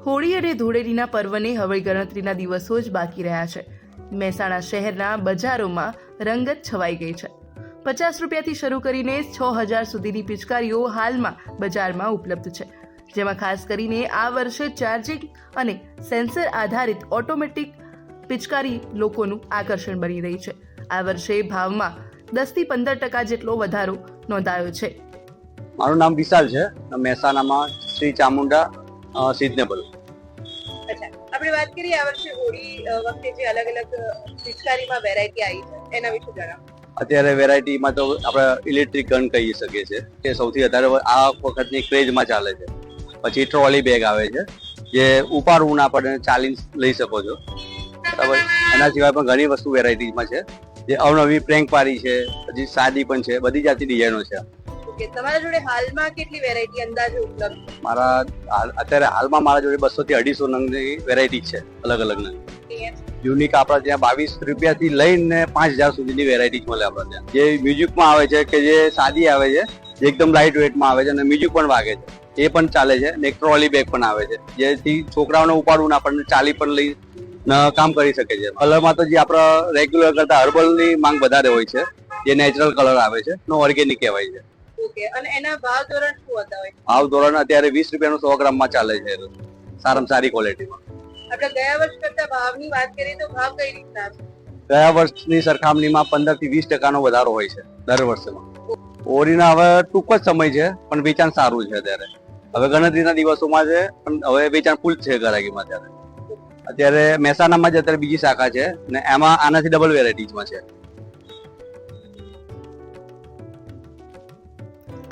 હોળી અને ધૂળેટીના પર્વને હવે ગણતરીના દિવસો જ બાકી રહ્યા છે. મહેસાણા શહેરના બજારોમાં રંગત છવાઈ ગઈ છે. 50 રૂપિયાથી શરૂ કરીને 6000 સુધીની પિચકારીઓ હાલમાં બજારમાં ઉપલબ્ધ છે, જેમાં ખાસ કરીને આ વર્ષે ચાર્જિંગ અને સેન્સર આધારિત ઓટોમેટિક પિચકારી લોકોનું આકર્ષણ બની રહી છે. આ વર્ષે ભાવમાં 10થી 15% જેટલો વધારો નોંધાયો છે. મારું નામ વિશાલ છે. મહેસાણામાં શ્રી ચામુંડા સિઝનેબલ. અચ્છા, આપણે વાત કરીએ આ વર્ષે હોળી વખતે જે અલગ અલગ પિચકારીમાં વેરાયટી આવી છે એના વિશે જણાવો. અત્યારે વેરાયટીમાં તો આપણે ઇલેક્ટ્રિક ગન કહી શકીએ છીએ કે સૌથી વધારે આ વખતની ક્રેઝમાં ચાલે છે. પછી ટ્રોલી બેગ આવે છે જે ઉપાડવું ના પડે, ચાલીને લઈ શકો છો. બરાબર. એના સિવાય પણ ઘણી વસ્તુ વેરાયટીમાં છે, જે અવનવી પ્રેન્ક પારી છે, પછી સાદી પણ છે, બધી જાતની ડિઝાઇનો છે. ઓકે, તમારા જોડે હાલમાં કેટલી વેરાયટી અંદાજે ઉપલબ્ધ છે? અત્યારે હાલમાં મારા જોડે 200 થી 250 નંગની વેરાયટી છે, અલગ અલગ નંગ. યુનિક આપણા ત્યાં 22 રૂપિયાથી લઈને 5000 સુધીની વેરાયટી મળે આપણા ત્યાં. જે મ્યુઝિકમાં આવે છે કે જે સાદી આવે છે, જે એકદમ લાઇટ વેટમાં આવે છે અને મ્યુઝિક પણ વાગે છે, એ પણ ચાલે છે. અને એક ટ્રોલી બેગ પણ આવે છે, જેથી છોકરાઓને ઉપાડવું ના પડે, ચાલી પણ લઈ કામ કરી શકે છે. કલરમાં તો જે આપણા રેગ્યુલર કરતા હર્બલની માંગ વધારે હોય છે, જે નેચરલ કલર આવે છે, નો ઓર્ગેનિક કહેવાય છે. ઓકે, અને એના ભાવ ધોરણ શું હતા હોય? ભાવ ધોરણ અત્યારે 20 રૂપિયાનું 100 ગ્રામમાં ચાલે છે, સારામાં સારી ક્વોલિટીમાં. આપણે ગયા વર્ષ કરતા ભાવની વાત કરીએ તો ભાવ કઈ રીતના છે? ગયા વર્ષની સરખામણીમાં 15 થી 20% વધારો હોય છે દર વર્ષેમાં. હોળીના હવે ટૂંક જ સમય છે, પણ વેચાણ સારું છે અત્યારે. હવે ગણતરીના દિવસોમાં છે, પણ હવે વેચાણ ફૂલ છે ગરાગીમાં. અત્યારે મહેસાણામાં જ અત્યારે બીજી શાખા છે ને એમાં આનાથી ડબલ વેરાયટીઝમાં છે.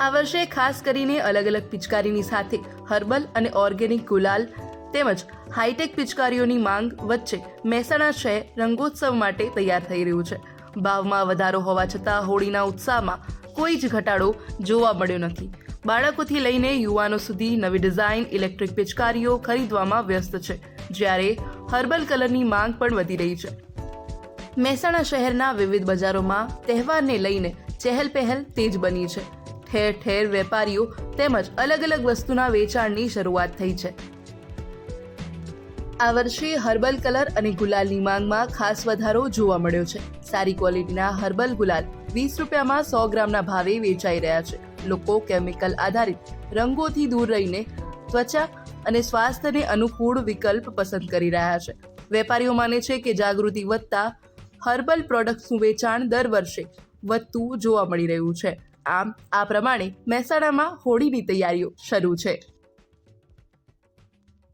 આ વર્ષે ખાસ કરીને અલગ અલગ પિચકારીની સાથે હર્બલ અને ઓર્ગેનિક ગુલાલ તેમજ હાઈટેક પિચકારીઓની માંગ વચ્ચે મહેસાણા શહેર રંગોત્સવ માટે તૈયાર થઈ રહ્યું છે. ભાવમાં વધારો હોવા છતાં હોળીના ઉત્સાહમાં કોઈ જ ઘટાડો જોવા મળ્યો નથી. બાળકોથી લઈને યુવાનો સુધી નવી ડિઝાઇન ઇલેક્ટ્રિક પિચકારીઓ ખરીદવામાં વ્યસ્ત છે, જ્યારે હર્બલ કલરની માંગ પણ વધી રહી છે. મહેસાણા શહેરના વિવિધ બજારોમાં તહેવારને લઈને ચહેલપહેલ તેજ બની છે. ઠેર ઠેર વેપારીઓ તેમજ અલગ અલગ વસ્તુના વેચાણની શરૂઆત થઈ છે. આ વર્ષે હર્બલ કલર અને ગુલાલની માંગમાં ખાસ વધારો જોવા મળ્યો છે. સારી ક્વોલિટીના હર્બલ ગુલાલ 20 રૂપિયામાં 100 ગ્રામના ભાવે વેચાઈ રહ્યા છે. લોકો કેમિકલ આધારિત રંગોથી દૂર રહીને ત્વચા અને સ્વાસ્થ્યને અનુકૂળ વિકલ્પ પસંદ કરી રહ્યા છે. વેપારીઓ માને છે કે જાગૃતિ વધતા હર્બલ પ્રોડક્ટ્સનું વેચાણ દર વર્ષે વધતું જોવા મળી રહ્યું છે. આમ આ પ્રમાણે મહેસાણામાં હોળીની તૈયારીઓ શરૂ છે.